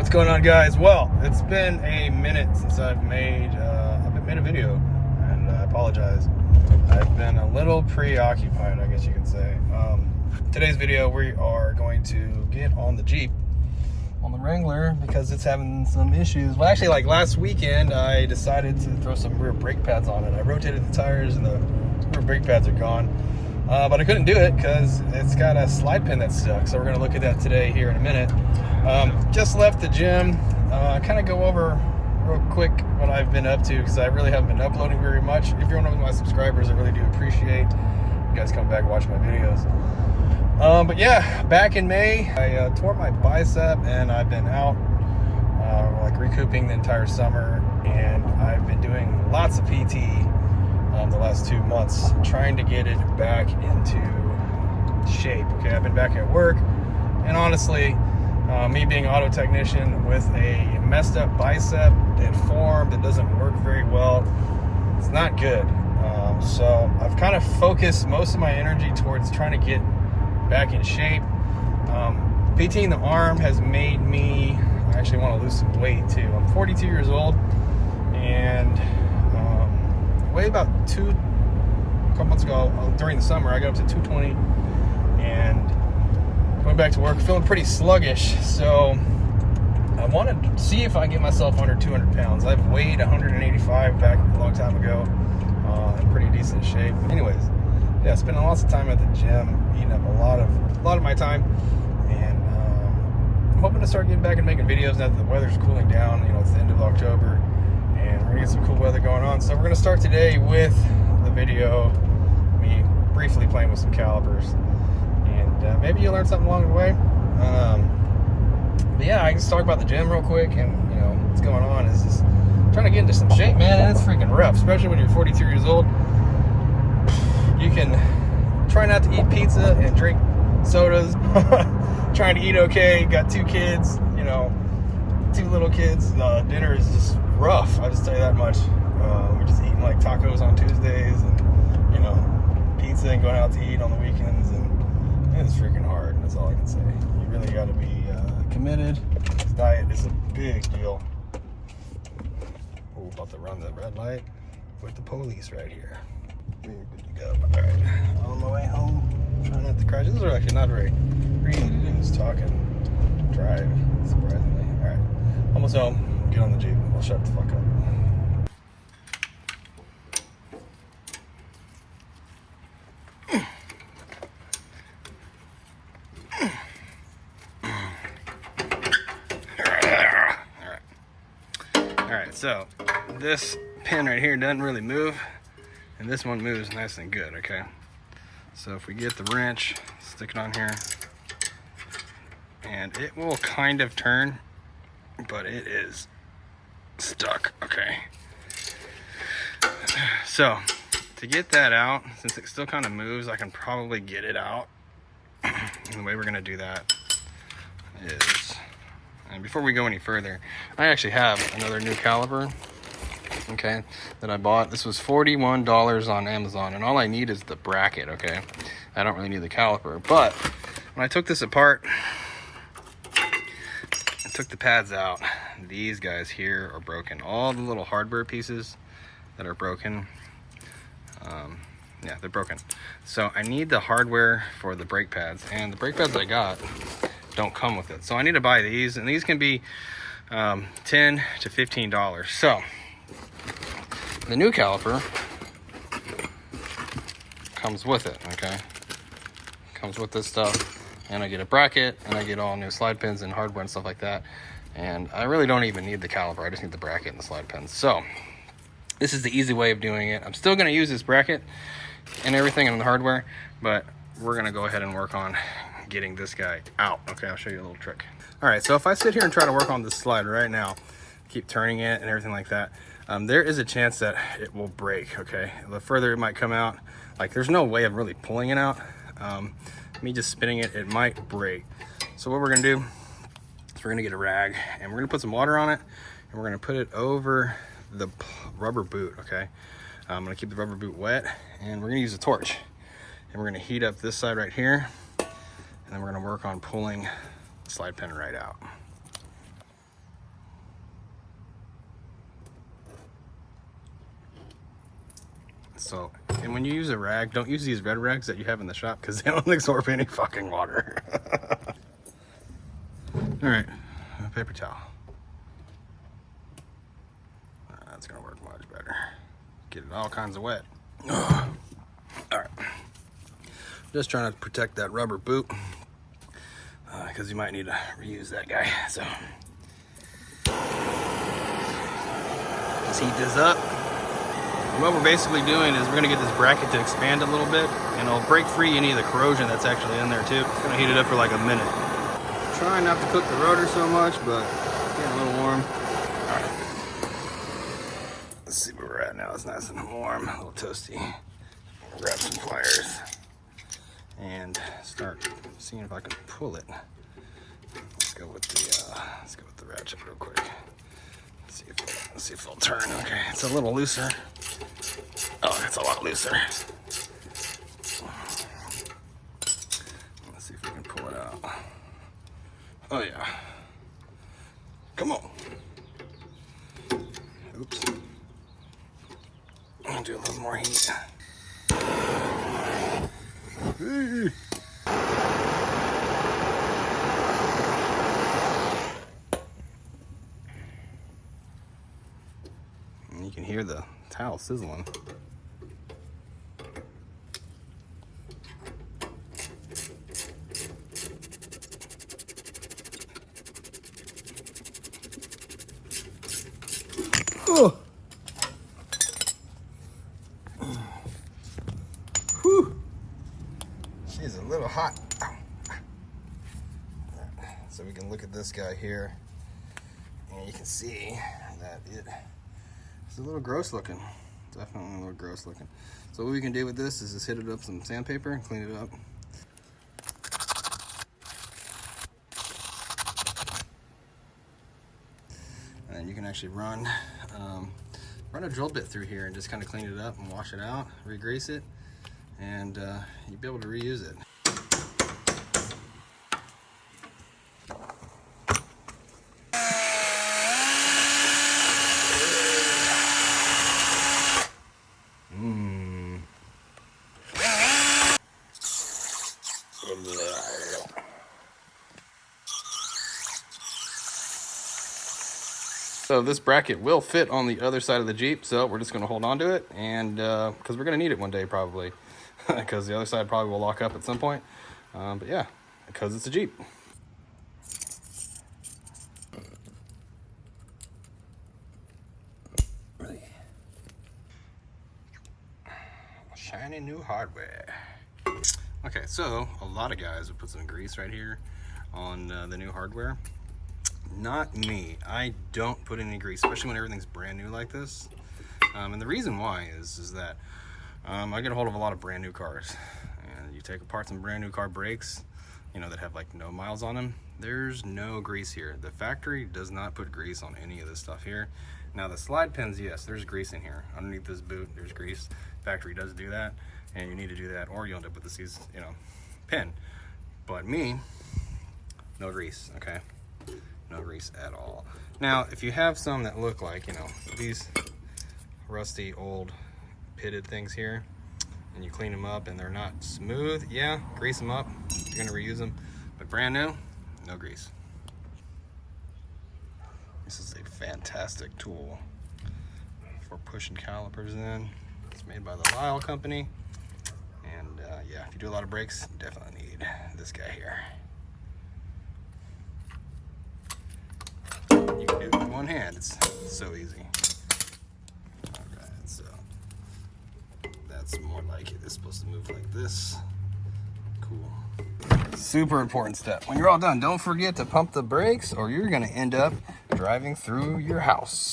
What's going on, guys? Well, it's been a minute since I've made a video, and I apologize. I've been a little preoccupied, I guess you can say. Today's video, we are going to get on the Jeep, on the Wrangler, because it's having some issues. Well, actually, like last weekend, I decided to throw some rear brake pads on it. I rotated the tires, and the rear brake pads are gone. But I couldn't do it because it's got a slide pin that's stuck. So we're going to look at that today here in a minute. Just left the gym. Kind of go over real quick what I've been up to, because I really haven't been uploading very much. If you're one of my subscribers, I really do appreciate you guys coming back and watching my videos. But yeah, back in May, I tore my bicep, and I've been out like recouping the entire summer, and I've been doing lots of PT the last 2 months, trying to get it back into shape. Okay, I've been back at work, and honestly, me being an auto technician with a messed up bicep that formed, that doesn't work very well, it's not good. So I've kind of focused most of my energy towards trying to get back in shape. PTing the arm has made me actually want to lose some weight too. I'm 42 years old, and weighed about a couple months ago during the summer, I got up to 220, and going back to work feeling pretty sluggish. So I wanted to see if I can get myself under 200 pounds. I've weighed 185 back a long time ago, in pretty decent shape. Anyways, yeah, spending lots of time at the gym, eating up a lot of my time, and I'm hoping to start getting back and making videos now that the weather's cooling down. You know, it's the end of October, and we're gonna get some cool weather going on. So we're gonna start today with the video, me briefly playing with some calipers, and maybe you'll learn something along the way. But yeah, I can just talk about the gym real quick, and you know what's going on is just trying to get into some shape, man. And it's freaking rough, especially when you're 42 years old. You can try not to eat pizza and drink sodas. Trying to eat okay. Got 2 kids, you know, 2 little kids. Dinner is just rough, I'll just tell you that much. We're just eating like tacos on Tuesdays, and you know, pizza, and going out to eat on the weekends, and it's freaking hard. That's all I can say. You really got to be committed. This diet is a big deal. Oh, about to run the red light with the police right here. We're good to go. All right, on my way home, trying not to crash. This is actually not very easy to do, just talk and drive, surprisingly. All right, almost home. Get on the Jeep. I'll shut the fuck up. All right, so this pin right here doesn't really move, and this one moves nice and good, okay? So if we get the wrench, stick it on here, and it will kind of turn, but it is stuck, okay? So to get that out, since it still kind of moves, I can probably get it out. And the way we're gonna do that is, and before we go any further, I actually have another new caliper, okay, that I bought. This was $41 on Amazon, and all I need is the bracket, okay? I don't really need the caliper. But when I took this apart, I took the pads out. These guys here are broken. All the little hardware pieces that are broken, yeah, they're broken. So I need the hardware for the brake pads, and the brake pads I got don't come with it. So I need to buy these, and these can be $10 to $15. So the new caliper comes with it, okay? Comes with this stuff, and I get a bracket, and I get all new slide pins and hardware and stuff like that. And I really don't even need the caliper. I just need the bracket and the slide pins. So this is the easy way of doing it. I'm still gonna use this bracket and everything and the hardware, but we're gonna go ahead and work on getting this guy out. Okay, I'll show you a little trick. All right, so if I sit here and try to work on this slide right now, keep turning it and everything like that, there is a chance that it will break, okay? The further it might come out, like there's no way of really pulling it out. Me just spinning it, it might break. So what we're gonna do is we're gonna get a rag, and we're gonna put some water on it, and we're gonna put it over the rubber boot, okay? I'm gonna keep the rubber boot wet, and we're gonna use a torch, and we're gonna heat up this side right here, and then we're gonna work on pulling the slide pin right out. So, and when you use a rag, don't use these red rags that you have in the shop because they don't absorb any fucking water. All right, a paper towel. That's gonna work much better. Get it all kinds of wet. All right, just trying to protect that rubber boot because you might need to reuse that guy. So let's heat this up. And what we're basically doing is we're gonna get this bracket to expand a little bit, and it'll break free any of the corrosion that's actually in there too. It's gonna heat it up for like a minute. Trying not to cook the rotor so much, but it's getting a little warm. All right. Let's see where we're at now. It's nice and warm, a little toasty. We'll grab some pliers and start seeing if I can pull it. Let's go with the ratchet real quick. Let's see if it'll turn. Okay, it's a little looser. Oh, it's a lot looser. Let's see if we can pull it out. Oh yeah. Come on. Oops. I'll do a little more heat. Hey. And you can hear the towel sizzling. Oh. Whew. She's a little hot. So we can look at this guy here, and you can see that it's a little gross looking. Definitely a little gross looking. So what we can do with this is just hit it up with some sandpaper and clean it up. And then you can actually run a drill bit through here and just kind of clean it up and wash it out, re-grease it, and you'll be able to reuse it. So this bracket will fit on the other side of the Jeep, so we're just going to hold on to it, and because we're going to need it one day probably, because the other side probably will lock up at some point. But yeah, because it's a Jeep. Shiny new hardware. Okay, so a lot of guys would put some grease right here on the new hardware. Not me. I don't put any grease, especially when everything's brand new like this. And the reason why is that I get a hold of a lot of brand new cars, and you take apart some brand new car brakes, you know, that have like no miles on them. There's no grease here. The factory does not put grease on any of this stuff here. Now the slide pins, yes, there's grease in here. Underneath this boot, there's grease. Factory does do that, and you need to do that, or you'll end up with this, you know, pin. But me, no grease. Okay. No grease at all. Now, if you have some that look like, you know, these rusty old pitted things here, and you clean them up and they're not smooth, yeah, grease them up. You're gonna reuse them. But brand new, no grease. This is a fantastic tool for pushing calipers in. It's made by the Lyle company. And yeah, if you do a lot of brakes, you definitely need this guy here. You can do it with one hand. It's so easy. Okay, so that's more like it. It's supposed to move like this. Cool. Super important step. When you're all done, don't forget to pump the brakes, or you're going to end up driving through your house.